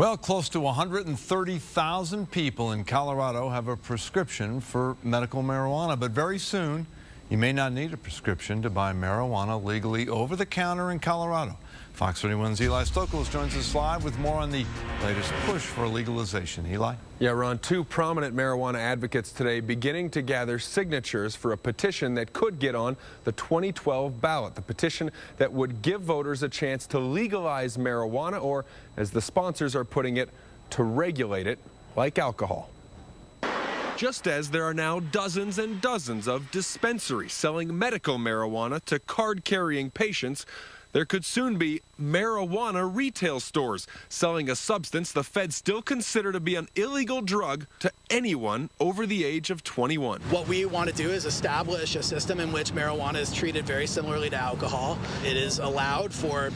Well, close to 130,000 people in Colorado have a prescription for medical marijuana, but very soon you may not need a prescription to buy marijuana legally over the counter in Colorado. Fox 31's Eli Stokols joins us live with more on the latest push for legalization. Eli? Yeah, Ron, two prominent marijuana advocates today beginning to gather signatures for a petition that could get on the 2012 ballot. The petition that would give voters a chance to legalize marijuana, or as the sponsors are putting it, to regulate it like alcohol. Just as there are now dozens and dozens of dispensaries selling medical marijuana to card-carrying patients, there could soon be marijuana retail stores selling a substance the feds still consider to be an illegal drug to anyone over the age of 21. What we want to do is establish a system in which marijuana is treated very similarly to alcohol. It is allowed for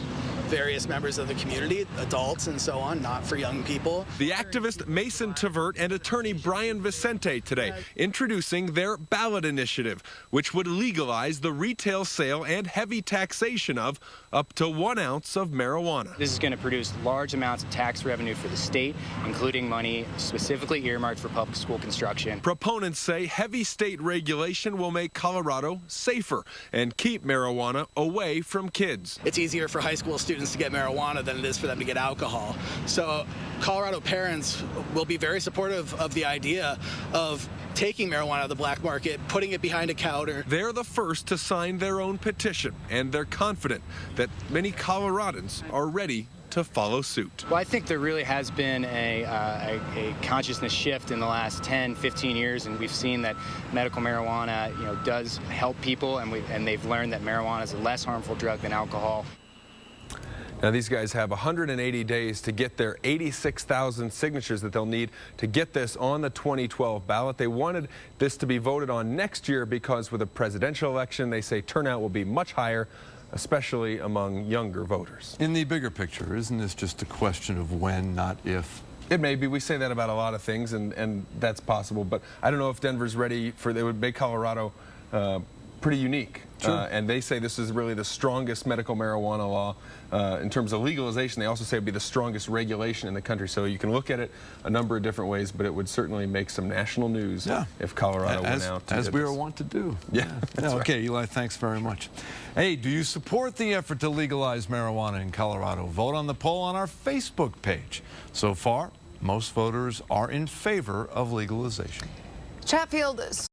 various members of the community, adults and so on, not for young people. The activist Mason Tvert and attorney Brian Vicente today introducing their ballot initiative, which would legalize the retail sale and heavy taxation of up to 1 ounce of marijuana. This is going to produce large amounts of tax revenue for the state, including money specifically earmarked for public school construction. Proponents say heavy state regulation will make Colorado safer and keep marijuana away from kids. It's easier for high school students to get marijuana than it is for them to get alcohol. So Colorado parents will be very supportive of the idea of taking marijuana out of the black market, putting it behind a counter. They're the first to sign their own petition, and they're confident that many Coloradans are ready to follow suit. Well, I think there really has been a consciousness shift in the last 10, 15 years, and we've seen that medical marijuana, does help people, and they've learned that marijuana is a less harmful drug than alcohol. Now, these guys have 180 days to get their 86,000 signatures that they'll need to get this on the 2012 ballot. They wanted this to be voted on next year because with a presidential election, they say turnout will be much higher, especially among younger voters. In the bigger picture, isn't this just a question of when, not if? It may be. We say that about a lot of things, and that's possible. But I don't know if Denver's ready for, they would make Colorado pretty unique. Sure. And they say this is really the strongest medical marijuana law in terms of legalization. They also say it would be the strongest regulation in the country. So you can look at it a number of different ways, but it would certainly make some national news if Colorado went out. As we want to do. Yeah. Okay, Eli, thanks very much. Hey, do you support the effort to legalize marijuana in Colorado? Vote on the poll on our Facebook page. So far, most voters are in favor of legalization. Chatfield.